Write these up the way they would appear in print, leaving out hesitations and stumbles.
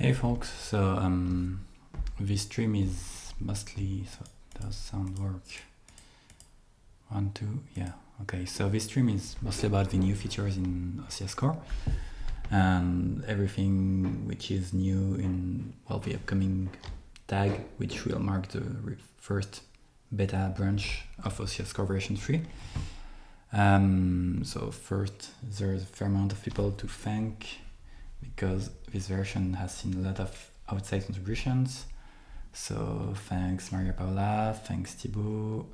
Hey folks, so this stream is mostly, so does sound work? 1, 2, yeah, okay. So this stream is mostly about the new features in ossia Score and everything which is new in, well, the upcoming tag, which will mark the first beta branch of ossia Score version 3. So first, there's a fair amount of people to thank, because this version has seen a lot of outside contributions. So thanks Maria Paula, thanks Thibaut,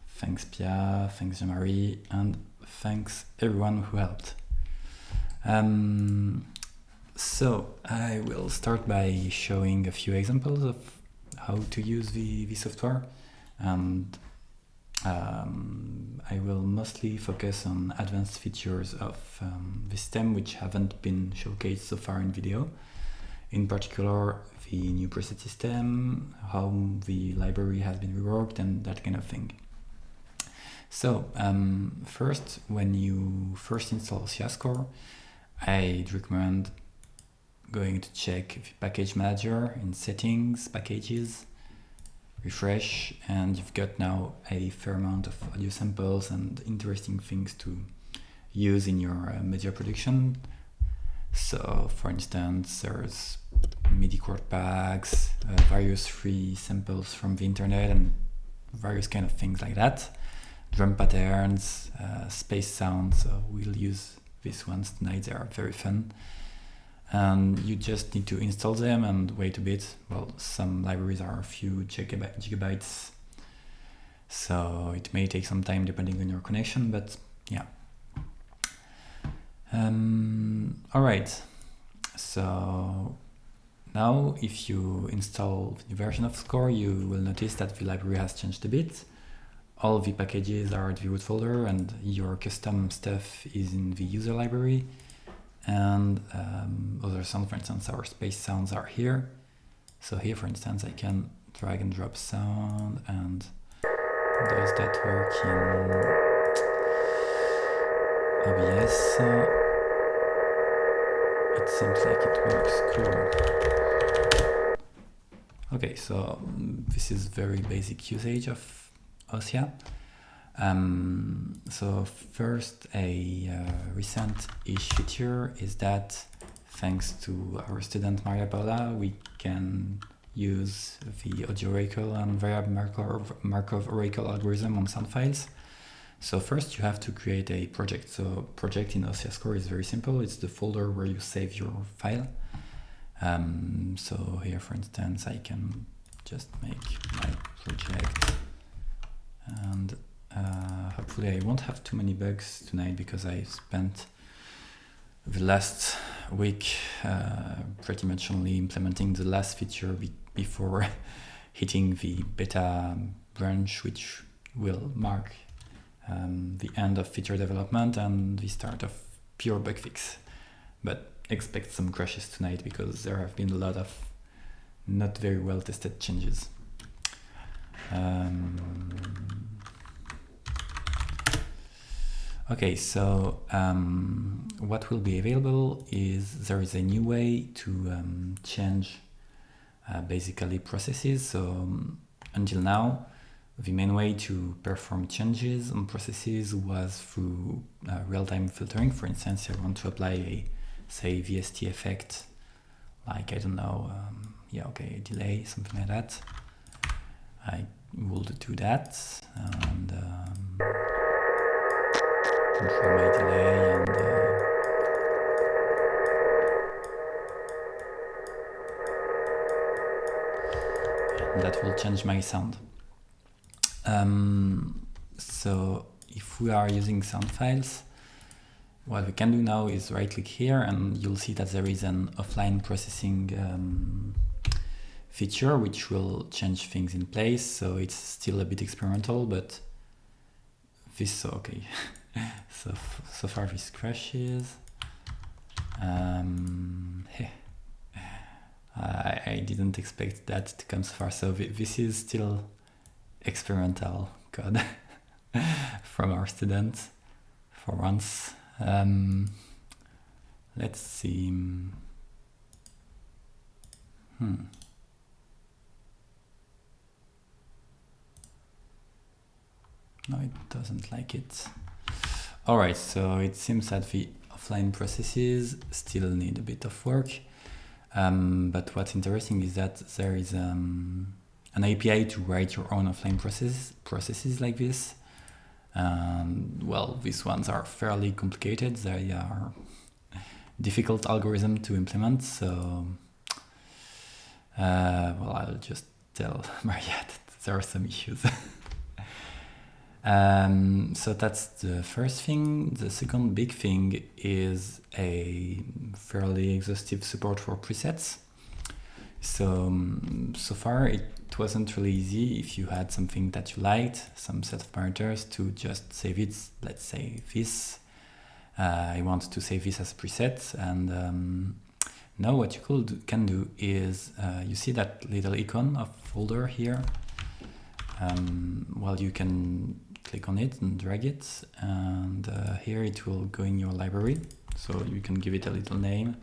thanks Pia, thanks Jean-Marie, and thanks everyone who helped. So I will start by showing a few examples of how to use the software, and I will mostly focus on advanced features of the system which haven't been showcased so far in video. In particular, the new preset system, how the library has been reworked, and that kind of thing. So first, when you first install ossia Score, I'd recommend going to check the package manager in settings, packages, refresh, and you've got now a fair amount of audio samples and interesting things to use in your media production. So for instance, there's MIDI chord packs, various free samples from the internet, and various kind of things like that. Drum patterns, space sounds, so we'll use these ones tonight, they are very fun. And you just need to install them and wait a bit. Well, some libraries are a few gigabytes, so it may take some time depending on your connection, but yeah. Alright, so now if you install the version of Score, you will notice that the library has changed a bit. All the packages are at the root folder and your custom stuff is in the user library. And other sounds, for instance, our space sounds are here. So here, for instance, I can drag and drop sound, and does that work in OBS? It seems like it works. Cool. Okay, so this is very basic usage of ossia. So first, a recent-ish feature is that thanks to our student Maria Paula, we can use the audio oracle and variable Markov oracle algorithm on sound files. So first you have to create a project. So project in ossia Score is very simple. It's the folder where you save your file. So here, for instance, I can just make my project, and hopefully I won't have too many bugs tonight, because I spent the last week pretty much only implementing the last feature before hitting the beta branch, which will mark the end of feature development and the start of pure bug fix. But expect some crashes tonight, because there have been a lot of not very well tested changes. Okay, so what will be available is there is a new way to change basically processes. So until now, the main way to perform changes on processes was through real-time filtering. For instance, I want to apply a, say, VST effect, like, I don't know, a delay, something like that. I will do that, and control my delay, and that will change my sound. So if we are using sound files, what we can do now is right click here, and you'll see that there is an offline processing feature which will change things in place. So it's still a bit experimental, but this, okay. So far this crashes. I didn't expect that to come so far. So this is still experimental code from our students for once. Let's see. No, it doesn't like it. Alright, so it seems that the offline processes still need a bit of work. But what's interesting is that there is an API to write your own offline processes like this. Well, these ones are fairly complicated. They are difficult algorithm to implement. So, well, I'll just tell Maria that there are some issues. So that's the first thing. The second big thing is a fairly exhaustive support for presets. So far it wasn't really easy if you had something that you liked, some set of parameters, to just save it. Let's say this. I want to save this as a preset, and now what you can do is you see that little icon of folder here. Well, you can click on it and drag it, and here it will go in your library. So you can give it a little name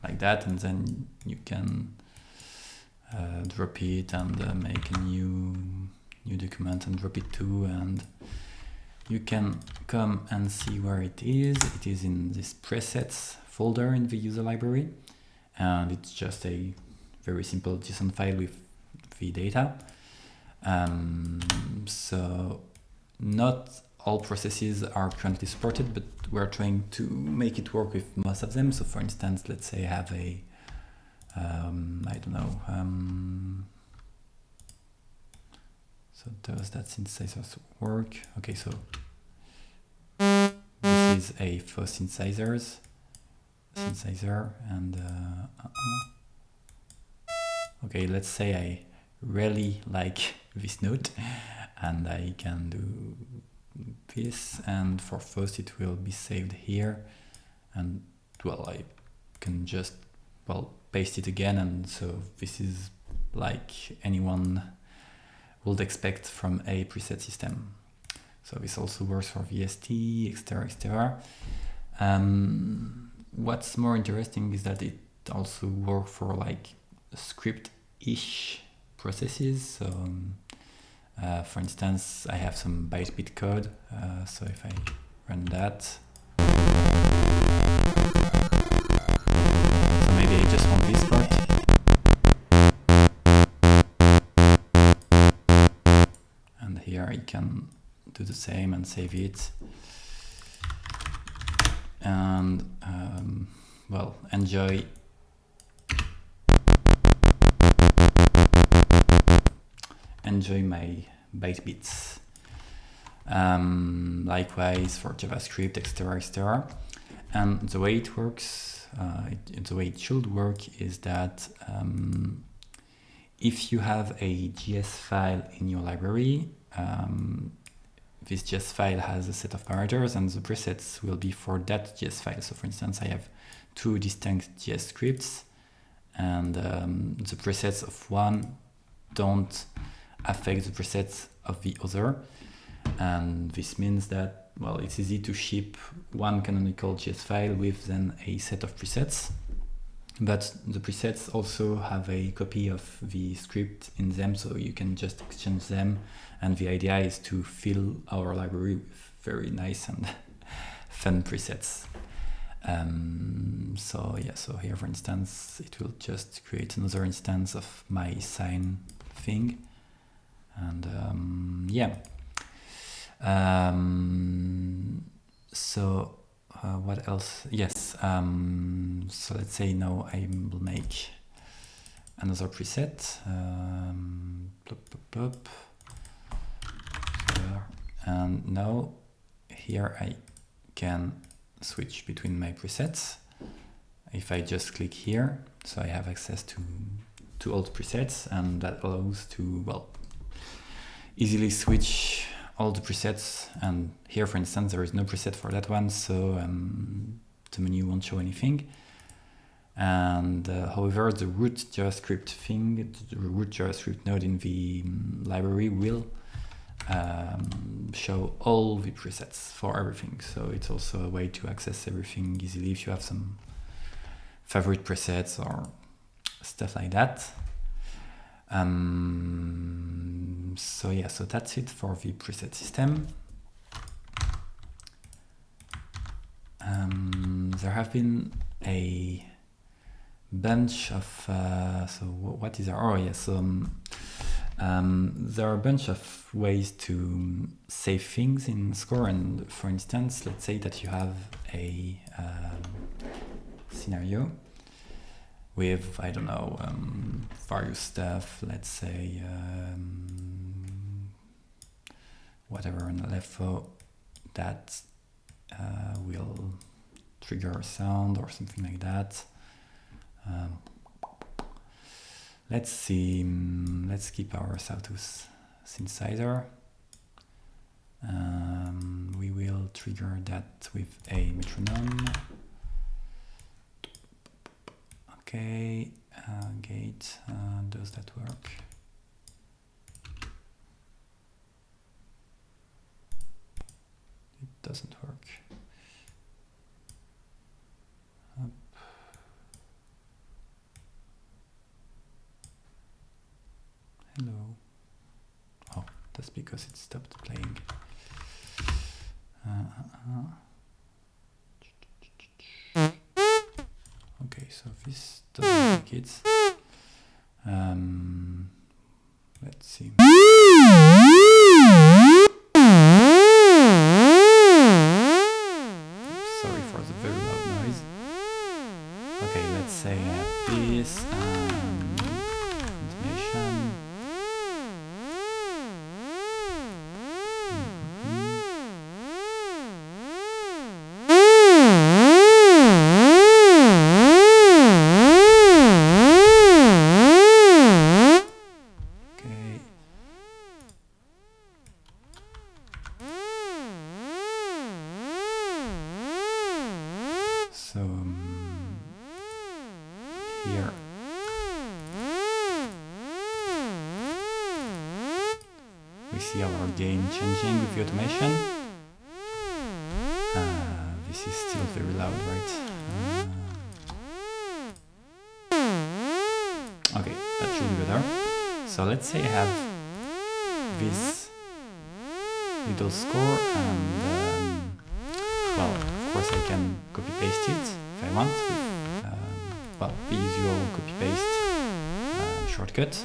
like that, and then you can drop it and make a new document and drop it too, and you can come and see where it is. It is in this presets folder in the user library, and it's just a very simple JSON file with the data. So not all processes are currently supported, but we're trying to make it work with most of them. So for instance, let's say I have a I don't know, so does that synthesizer work? Okay, so this is a faux synthesizer, and okay, let's say I really like this note, and I can do this, and for first it will be saved here, and well, I can just paste it again, and so this is like anyone would expect from a preset system. So this also works for VST, etc. What's more interesting is that it also works for like script-ish processes. So for instance, I have some byte code, so if I run that, so maybe I just want this part, and here I can do the same and save it, and well, enjoy my byte bits. Likewise for JavaScript, etc. And the way it works, the way it should work is that if you have a JS file in your library, this JS file has a set of parameters, and the presets will be for that JS file. So for instance, I have two distinct JS scripts, and the presets of one don't affect the presets of the other, and this means that, well, it's easy to ship one canonical JS file with then a set of presets, but the presets also have a copy of the script in them, so you can just exchange them, and the idea is to fill our library with very nice and fun presets. So yeah, so here for instance it will just create another instance of my sign thing, and yeah. So what else? Yes, so let's say now I will make another preset, and now here I can switch between my presets. If I just click here, so I have access to all the presets, and that allows to, well, easily switch all the presets. And here, for instance, there is no preset for that one, so the menu won't show anything. And however, the root JavaScript thing, the root JavaScript node in the library will show all the presets for everything. So it's also a way to access everything easily if you have some favorite presets or stuff like that. So yeah, so that's it for the preset system. There have been a bunch of so what is there? Oh yes, there are a bunch of ways to save things in Score. And for instance, let's say that you have a scenario with, I don't know, various stuff, let's say whatever an LFO that will trigger a sound or something like that. Let's see, let's keep our Sawtooth synthesizer. We will trigger that with a metronome. Okay, gate, does that work? It doesn't work. Up. Hello. Oh, that's because it stopped playing. Okay, so this doesn't make it. Let's see. Sorry for the very loud noise. Okay, let's say this intonation. So here we see our gain changing with the automation. This is still very loud, right? Okay, that should be better. So let's say I have this little score and well, of course I can copy paste it if I want with well, the usual copy paste shortcut.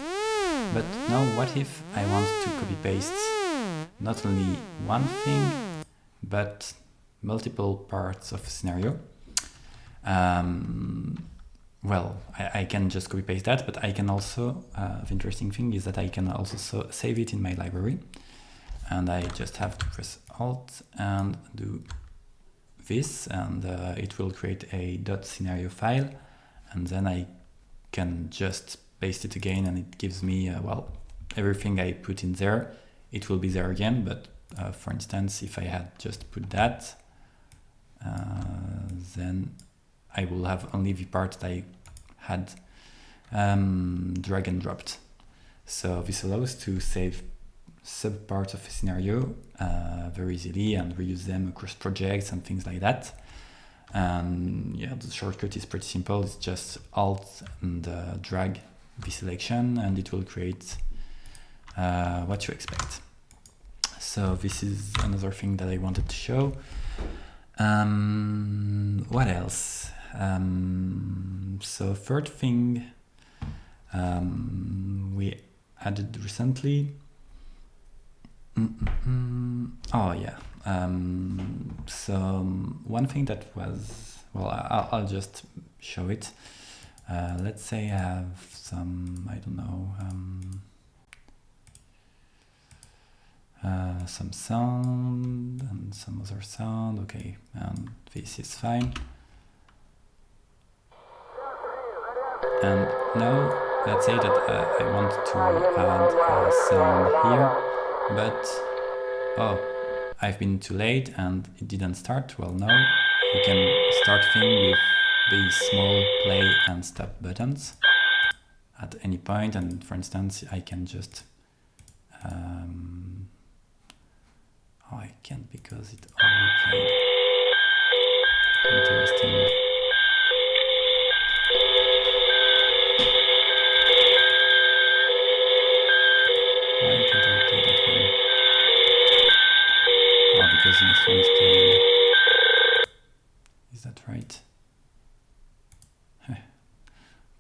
But now what if I want to copy paste not only one thing but multiple parts of a scenario? Well, I can just copy paste that, but I can also, the interesting thing is that I can also save it in my library. And I just have to press Alt and do this, and it will create a .scenario file, and then I can just paste it again, and it gives me, well, everything I put in there, it will be there again. But for instance, if I had just put that, then I will have only the part that I had drag and dropped. So this allows to save subparts of a scenario very easily and reuse them across projects and things like that. And yeah, the shortcut is pretty simple. It's just Alt and drag the selection, and it will create what you expect. So this is another thing that I wanted to show. What else? So third thing we added recently. Oh yeah. So one thing that was, well, I'll just show it. Let's say I have some, I don't know, some sound and some other sound. Okay, and this is fine. And now let's say that I want to add a sound here, but oh, I've been too late and it didn't start. Well, now you can start thing with the small play and stop buttons at any point. And for instance, I can just oh, I can't because it only played. Interesting.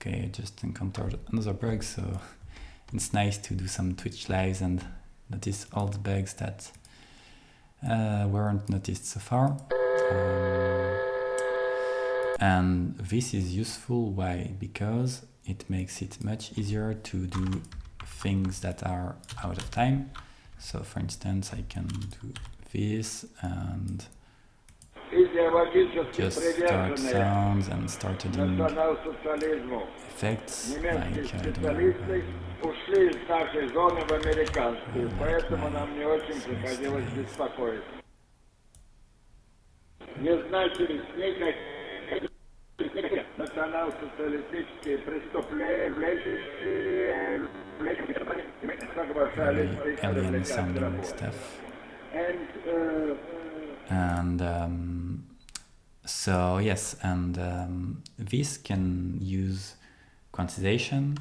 Okay, I just encountered another bug, so it's nice to do some Twitch lives and notice all the bugs that weren't noticed so far. And this is useful. Why? Because it makes it much easier to do things that are out of time. So for instance, I can do this and just start sounds and start adding effects like, I don't know, very alien sounding stuff. And so yes, and this can use quantization,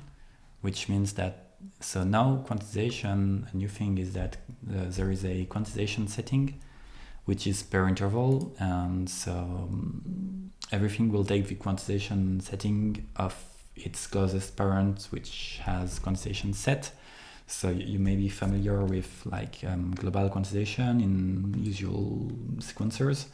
which means that, so now quantization, a new thing is that there is a quantization setting which is per interval, and so everything will take the quantization setting of its closest parent, which has quantization set. So you may be familiar with like global quantization in usual sequencers.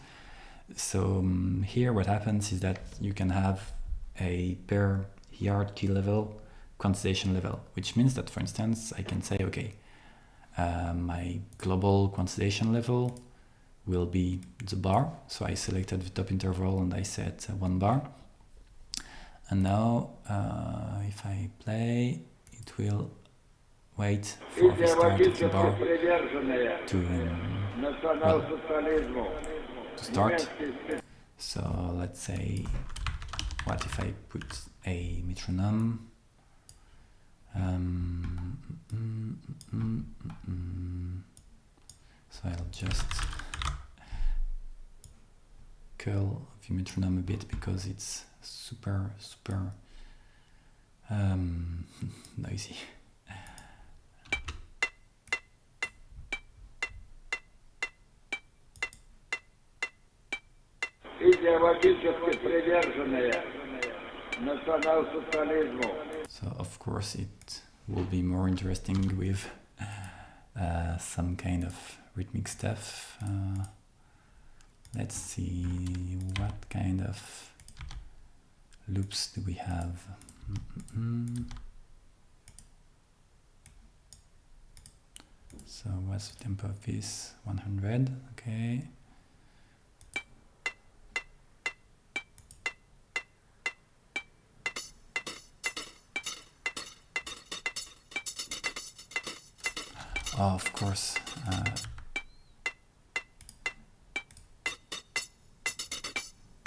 So here what happens is that you can have a per hierarchy level quantization level, which means that, for instance, I can say, okay, my global quantization level will be the bar. So I selected the top interval and I set 1 bar. And now if I play, it will wait for the start of the bar to start. So let's say, what if I put a metronome? So I'll just curl the metronome a bit because it's super noisy. So of course it will be more interesting with some kind of rhythmic stuff. Let's see, what kind of loops do we have? So what's the tempo of this? 100, okay. Oh, of course.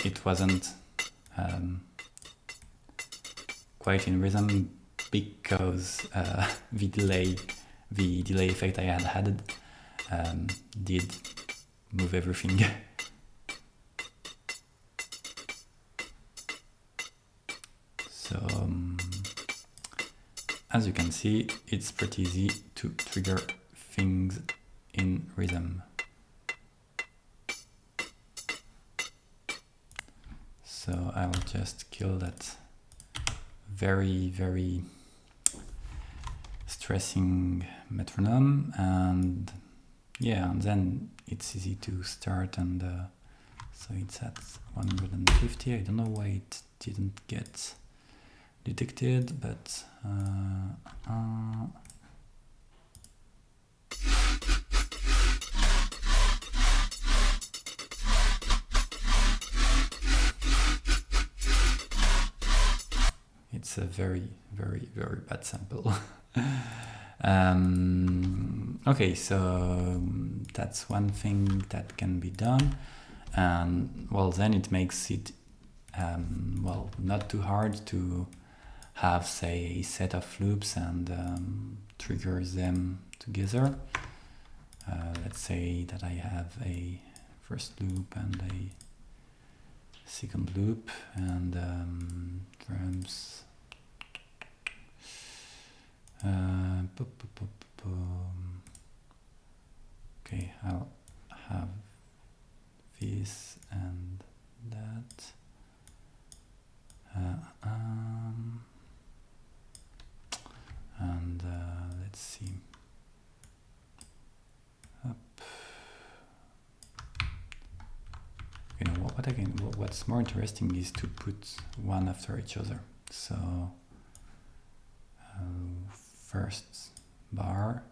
It wasn't quite in rhythm because the delay effect I had added did move everything. So as you can see, it's pretty easy to trigger things in rhythm. So I will just kill that very stressing metronome, and yeah, and then it's easy to start, and so it's at 150. I don't know why it didn't get detected, but it's a very bad sample. Okay, so that's one thing that can be done, and well, then it makes it well, not too hard to have, say, a set of loops and trigger them together. Let's say that I have a first loop and a second loop, and drums. Okay, I'll have this and that. what's more interesting is to put one after each other. So first bar,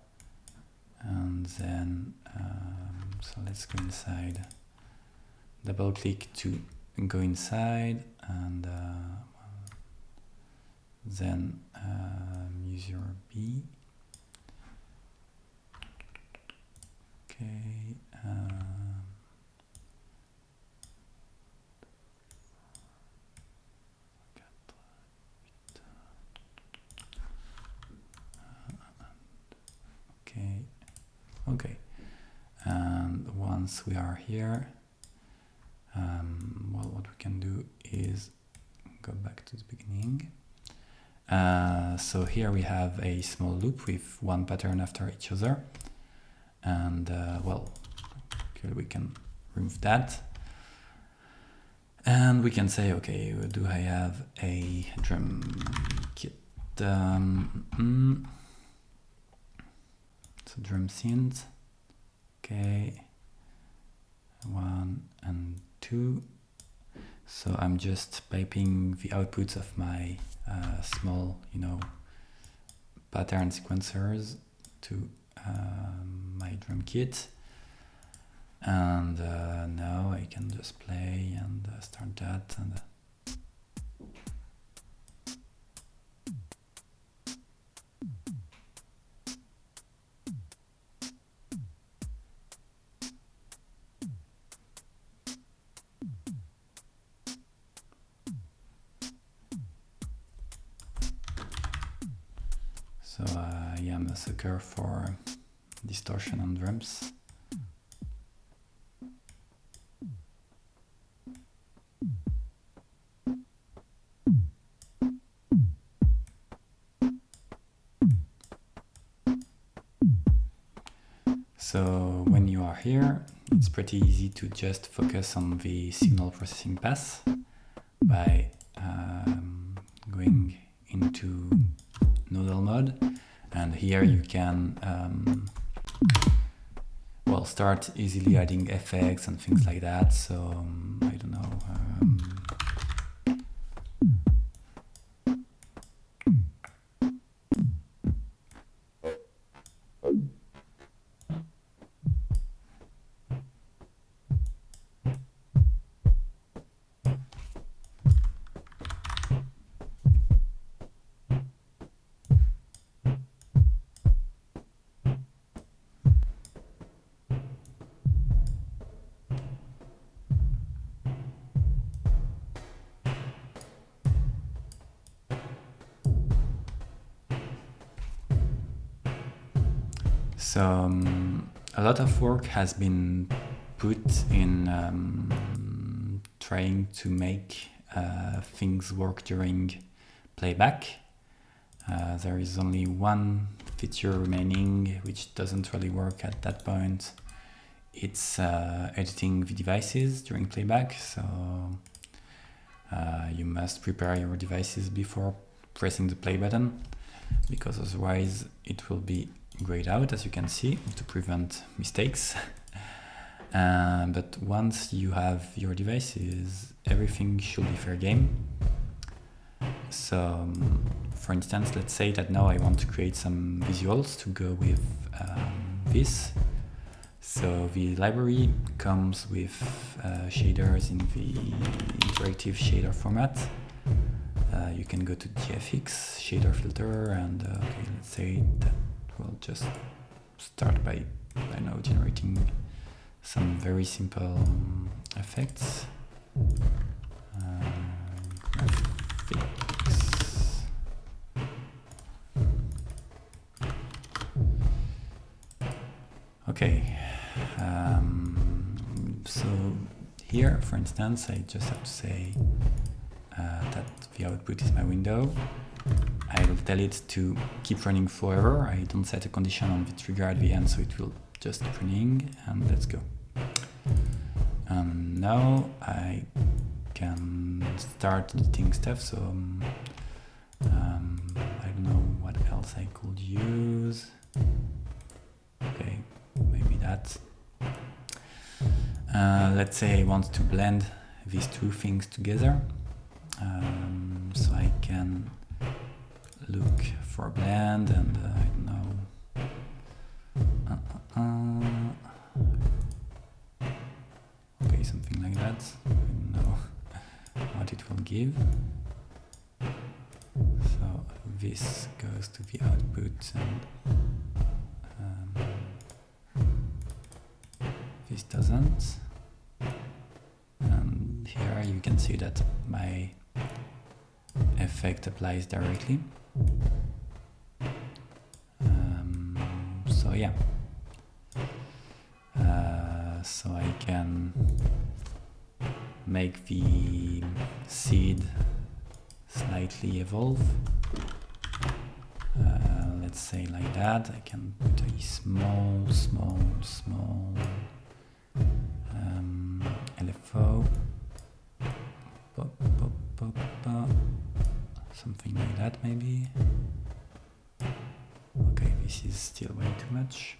and then so let's go inside. Double click to go inside, and then use your B. Okay. Okay, and once we are here, well, what we can do is go back to the beginning. So here we have a small loop with one pattern after each other, and well, okay, we can remove that, and we can say, okay, do I have a drum kit? So drum synth, okay, 1 and 2. So I'm just piping the outputs of my small, pattern sequencers to my drum kit, and now I can just play and start that, and so I am a sucker for distortion on drums. So when you are here, it's pretty easy to just focus on the signal processing pass by going into nodal mode, and here you can well, start easily adding effects and things like that. So I don't know, so a lot of work has been put in trying to make things work during playback. There is only one feature remaining which doesn't really work at that point. It's editing the devices during playback, so you must prepare your devices before pressing the play button, because otherwise it will be grayed out, as you can see, to prevent mistakes. But once you have your devices, everything should be fair game. So for instance, let's say that now I want to create some visuals to go with this. So the library comes with shaders in the interactive shader format. You can go to GFX, shader filter, and okay, let's say that we'll just start by, I know, generating some very simple effects. Graphics. Okay. So here, for instance, I just have to say that the output is my window. I will tell it to keep running forever. I don't set a condition on the trigger at the end, so it will just keep running, and let's go. Now I can start editing stuff, so I don't know what else I could use. Okay, maybe that. Let's say I want to blend these two things together. So I can look for blend and I don't know. Okay, something like that. I don't know what it will give. So this goes to the output and this doesn't. And here you can see that my effect applies directly. So yeah. So I can make the seed slightly evolve. Let's say like that. I can put a small LFO. Something like that maybe. Okay, this is still way too much.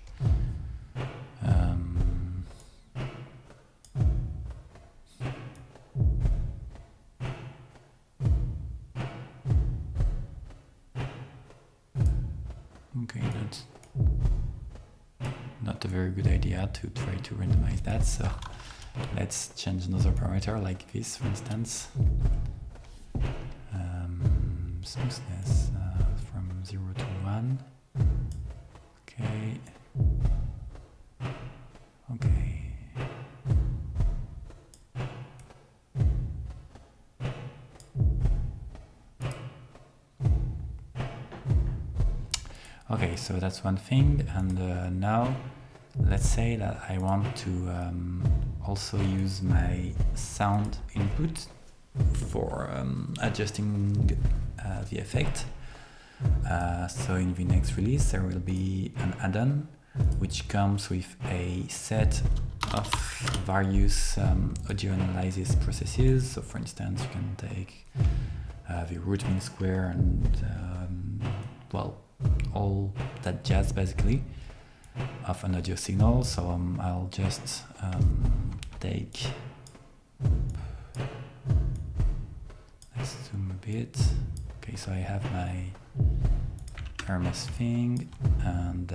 Okay, that's not a very good idea to try to randomize that, so let's change another parameter like this, for instance. Smoothness from 0 to 1. Okay. Okay. Okay, so that's one thing, and now let's say that I want to also use my sound input for adjusting the effect. So in the next release there will be an add-on which comes with a set of various audio analysis processes. So for instance you can take the root mean square and well, all that jazz basically of an audio signal. So I'll just take, let's zoom a bit. Okay, so I have my Hermes thing, and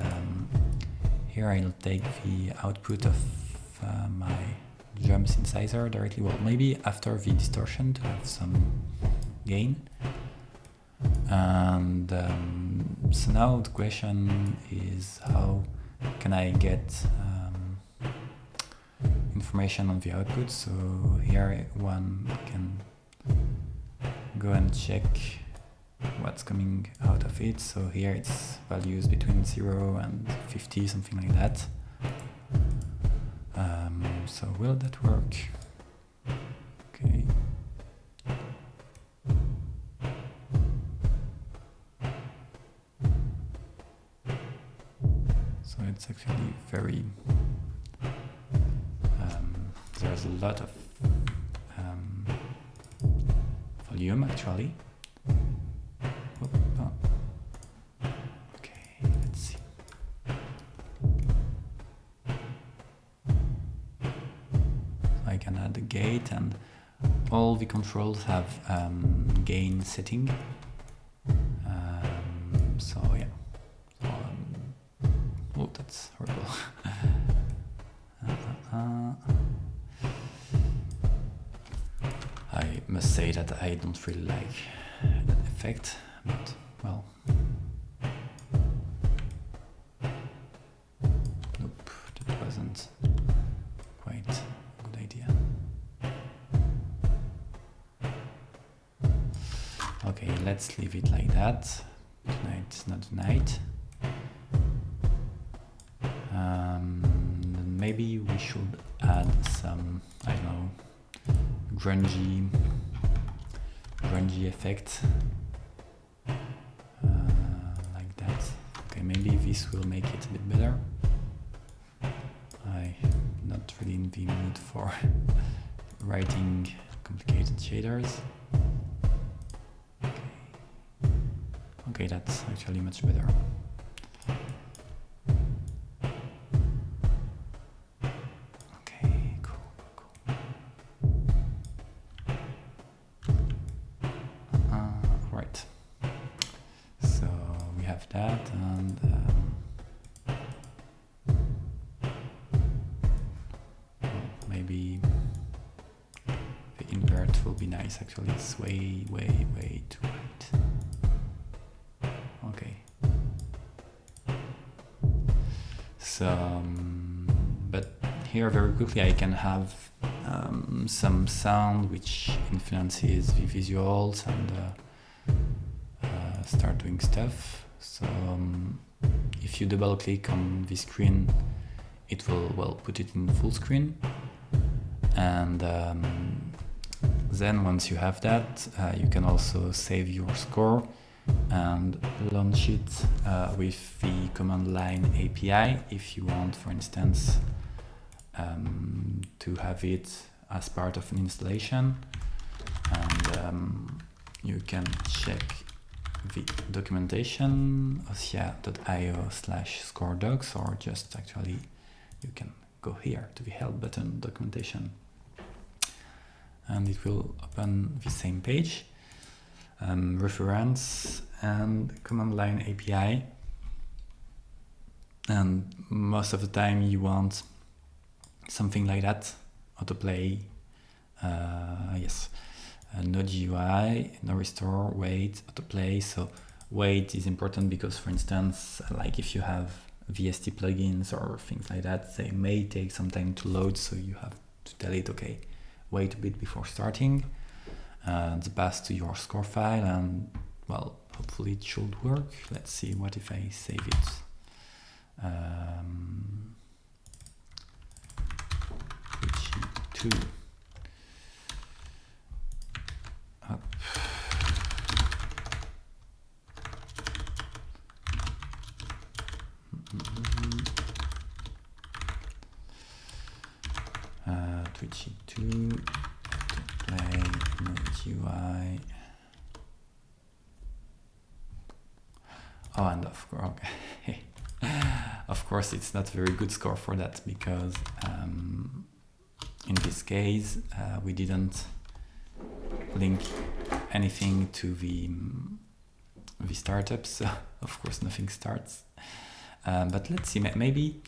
here I'll take the output of my drum synthesizer directly, well, maybe after the distortion to have some gain. And so now the question is, how can I get information on the output? So here one can go and check what's coming out of it. So here it's values between 0 and 50, something like that. So will that work? Okay. So it's actually very, there's a lot of volume actually. Okay, let's see. I can add a gate, and all the controls have gain setting. So yeah. Oh, that's horrible. I must say that I don't really like that effect, but well. Nope, that wasn't quite a good idea. Okay, let's leave it like that. Tonight's not the night. Maybe we should add some, I don't know, grungy effect, like that. Okay, maybe this will make it a bit better. I'm not really in the mood for writing complicated shaders. Okay, that's actually much better. that, and maybe the invert will be nice. Actually, it's way too right. Okay. So, but here very quickly I can have some sound which influences the visuals and start doing stuff. So if you double click on the screen, it will put it in full screen, and then once you have that, you can also save your score and launch it with the command line API if you want, for instance, to have it as part of an installation. And you can check the documentation, ossia.io/scoredocs, or just actually you can go here to the help button, documentation, and it will open the same page. Reference and command line API, and most of the time you want something like that: autoplay, yes, no GUI, no restore, wait, autoplay. So wait is important because, for instance, like if you have VST plugins or things like that, they may take some time to load, so you have to tell it, okay, wait a bit before starting. The path to your score file, and well, hopefully it should work. Let's see, what if I save it? Two. Up. Twitchy 2. Play, no GUI. Oh, and of course, okay. Of course, it's not a very good score for that, because in this case we didn't link anything to the startup, so of course nothing starts. But let's see, maybe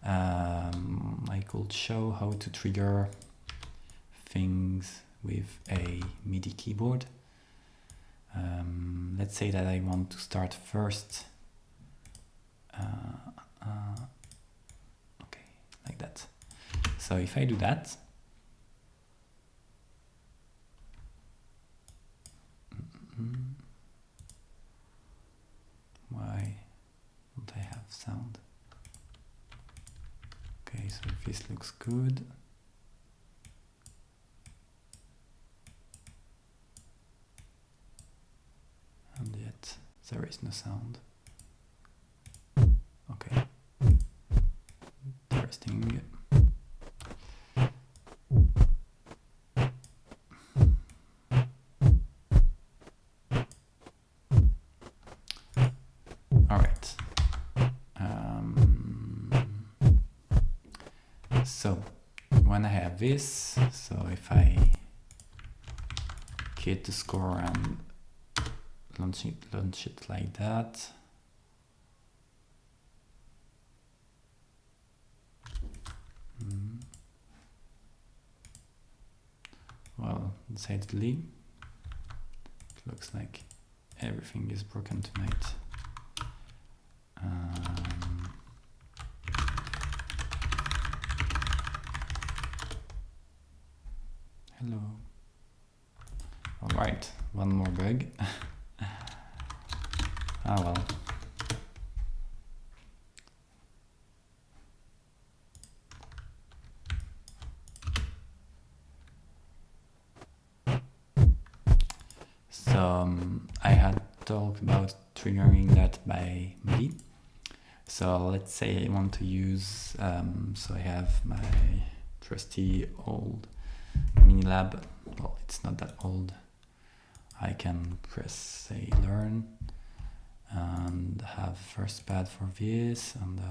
I could show how to trigger things with a MIDI keyboard. Let's say that I want to start first. Okay, like that. So if I do that, why don't I have sound? Okay, so this looks good. And yet there is no sound. Okay. Interesting. All right. So when I have this, so if I hit the score and launch it like that. Well, decidedly, it looks like everything is broken tonight. Hello. All right, one more bug. Ah well. So I had talked about triggering that by MIDI. So let's say I want to use, so I have my trusty old Minilab. Well, it's not that old. I can press, say, learn, and have first pad for this, and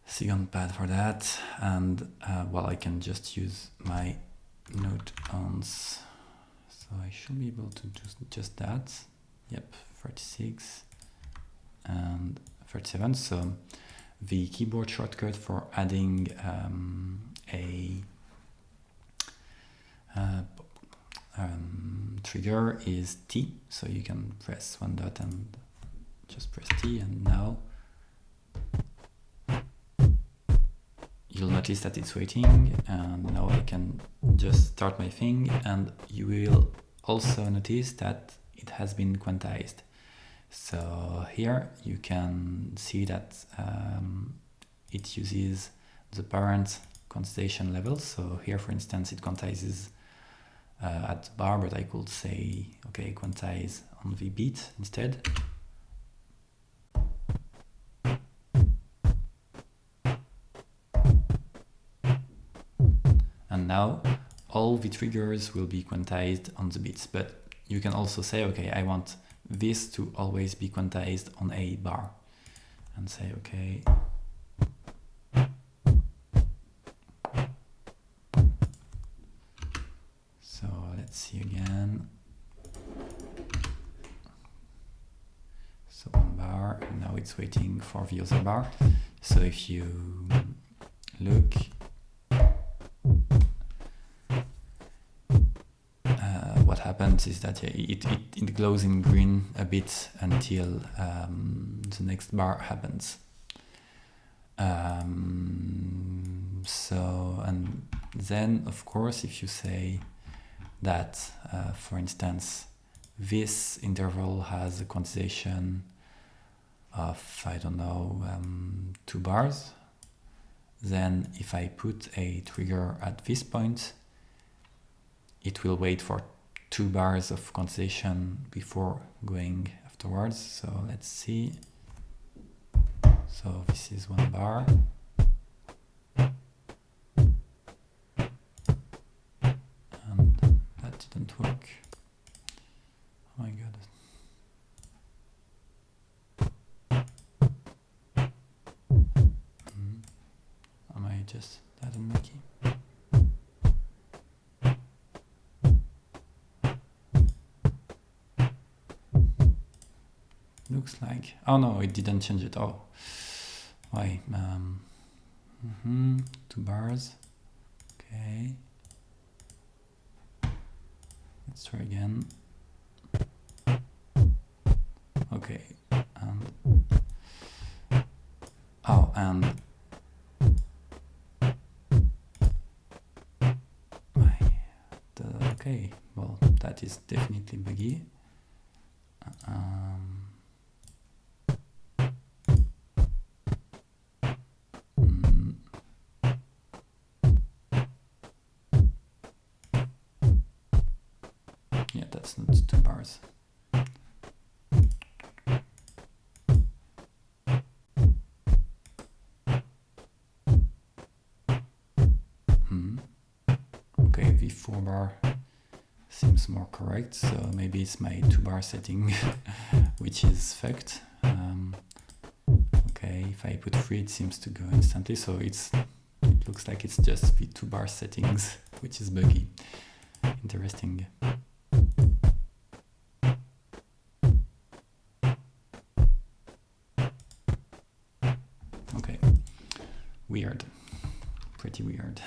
second pad for that, and well, I can just use my note ons. So I should be able to do just that. Yep, 36 and 37. So the keyboard shortcut for adding a trigger is T. So you can press one dot and just press T, and now you'll notice that it's waiting, and now I can just start my thing, and you will also notice that it has been quantized. So here you can see that it uses the parent quantization level. So here, for instance, it quantizes at the bar, but I could say, okay, quantize on the beat instead. And now all the triggers will be quantized on the beats, but you can also say, okay, I want this to always be quantized on a bar, and say, okay, so let's see again. So one bar, and now it's waiting for the other bar. So if you look, what happens is that it glows in green a bit until the next bar happens. So, and then of course, if you say that, for instance, this interval has a quantization of, I don't know, 2 bars, then if I put a trigger at this point, it will wait for 2 bars of quantization before going afterwards. So let's see. So this is 1 bar. And that didn't work. Oh my god. Am I just that unlucky? Looks like, oh no, it didn't change it. Oh, why? 2 bars. Okay, let's try again. Okay, and oh, and okay, well, that is definitely buggy. Yeah, that's not 2 bars. Okay, the 4 bar seems more correct, so maybe it's my 2 bar setting which is fucked. Okay, if I put 3, it seems to go instantly, so it looks like it's just the 2 bar settings which is buggy. Interesting. Okay, weird, pretty weird.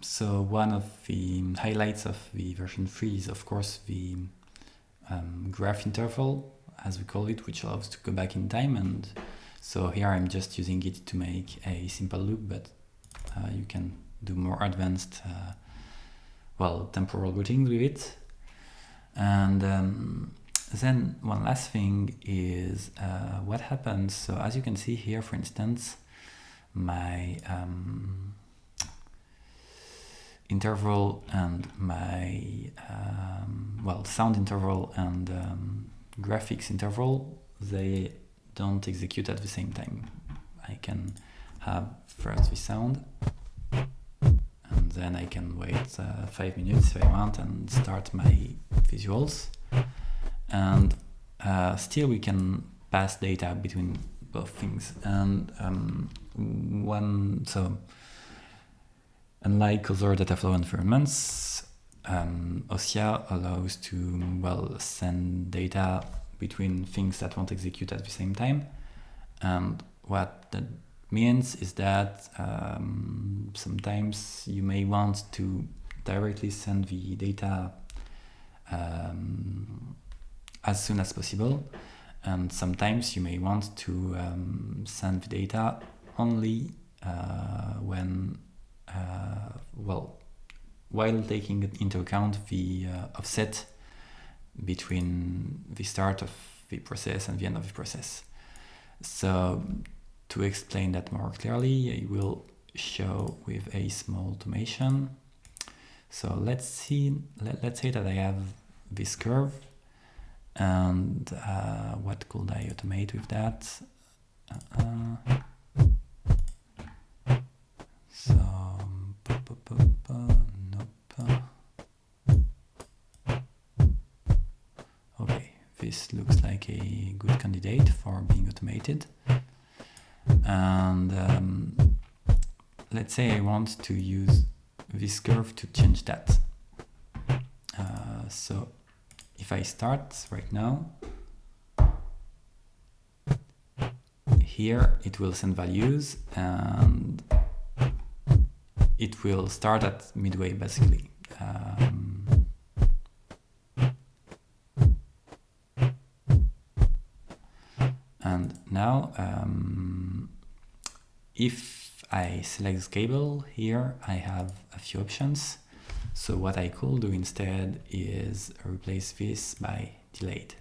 So one of the highlights of the version 3 is of course the graph interval, as we call it, which allows to go back in time. And so here I'm just using it to make a simple loop, but you can do more advanced temporal routing with it. And then one last thing is what happens. So as you can see here, for instance, my interval and my sound interval and graphics interval, they don't execute at the same time. I can have first the sound, and then I can wait 5 minutes if I want and start my visuals, and still we can pass data between both things. And Unlike other data flow environments, ossia allows to, well, send data between things that won't execute at the same time. And what that means is that sometimes you may want to directly send the data as soon as possible, and sometimes you may want to send the data only when while taking into account the offset between the start of the process and the end of the process. So to explain that more clearly, I will show with a small automation. So let's say that I have this curve, and what could I automate with that? Okay, this looks like a good candidate for being automated. And let's say I want to use this curve to change that. So if I start right now, here it will send values and it will start at midway basically. And now if I select this cable here, I have a few options. So what I could do instead is replace this by delayed.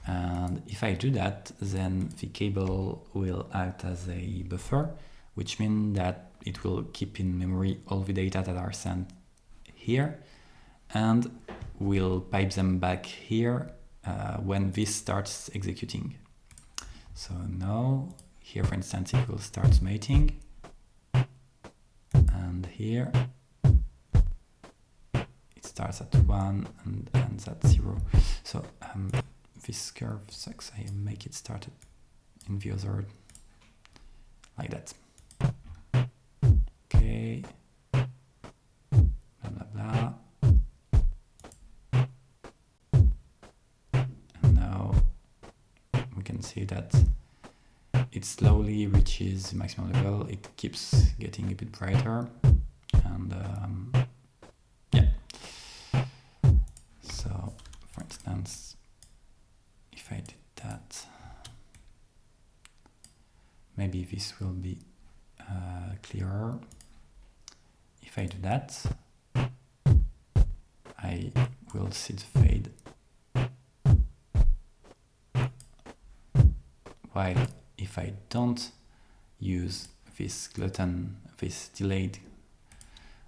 And if I do that, then the cable will act as a buffer, which means that it will keep in memory all the data that are sent here and will pipe them back here when this starts executing. So now here, for instance, it will start mating, and here it starts at 1 and ends at 0. So this curve sucks. I make it start in the other like that. Okay. Blah blah blah. And now we can see that it slowly reaches the maximum level. It keeps getting a bit brighter, and yeah. So, for instance, if I did that, maybe this will be clearer. If I do that, I will see the fade. While if I don't use this gluten, this delayed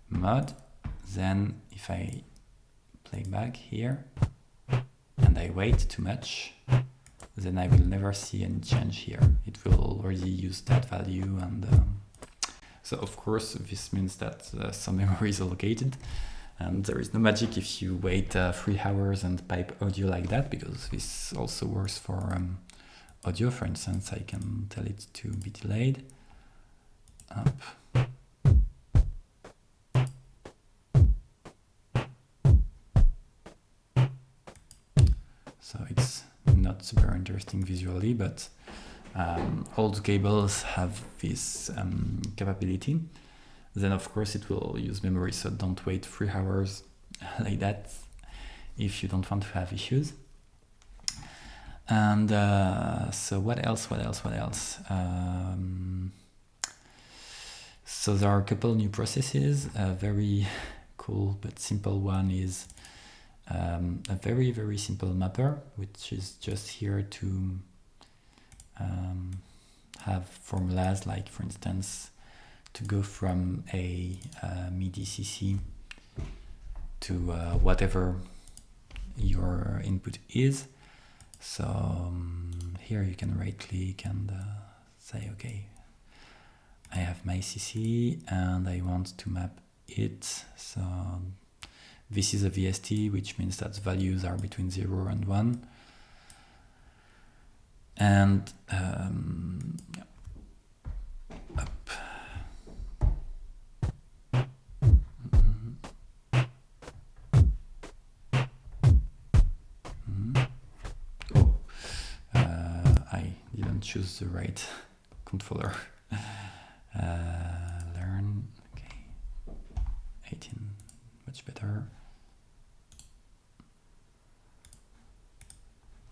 mode, then if I play back here and I wait too much, then I will never see any change here. It will already use that value, and so of course this means that some memory is allocated, and there is no magic if you wait 3 hours and pipe audio like that, because this also works for audio. For instance, I can tell it to be delayed. Up. So it's not super interesting visually, but old cables have this capability. Then of course it will use memory, so don't wait 3 hours like that if you don't want to have issues. And so what else? So there are a couple new processes. A very cool but simple one is a very, very simple mapper, which is just here to have formulas, like for instance to go from a MIDI CC to whatever your input is. So here you can right click and say, okay, I have my CC and I want to map it. So this is a VST, which means that values are between 0 and 1. And up. choose the right controller. Learn, okay, 18, much better.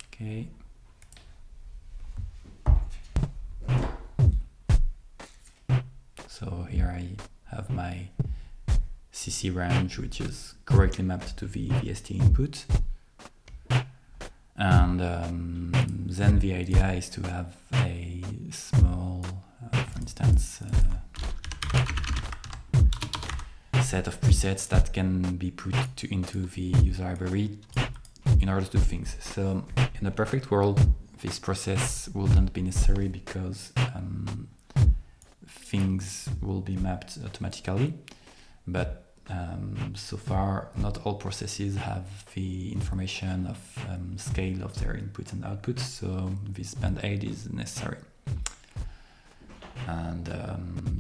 Okay. So here I have my CC range, which is correctly mapped to the VST input. And then the idea is to have a small, for instance, set of presets that can be put into the user library in order to do things. So in a perfect world, this process wouldn't be necessary because things will be mapped automatically. But so far, not all processes have the information of scale of their inputs and outputs, so this band aid is necessary. And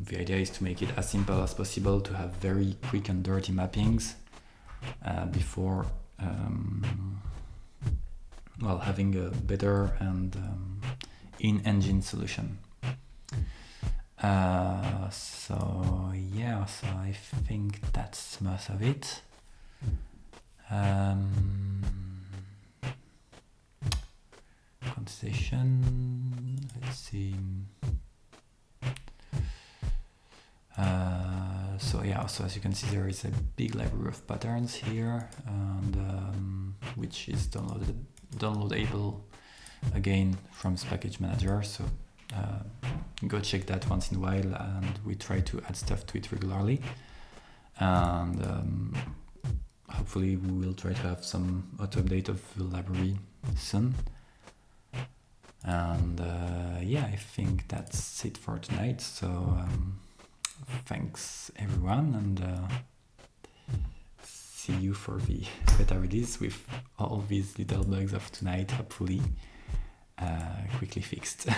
the idea is to make it as simple as possible to have very quick and dirty mappings before having a better and in-engine solution. So I think that's most of it. Conversation, let's see. So as you can see, there is a big library of patterns here, and which is downloadable again from this package manager. So go check that once in a while, and we try to add stuff to it regularly. And hopefully we will try to have some auto update of the library soon. And I think that's it for tonight. So thanks everyone, and see you for the beta release with all these little bugs of tonight, hopefully quickly fixed.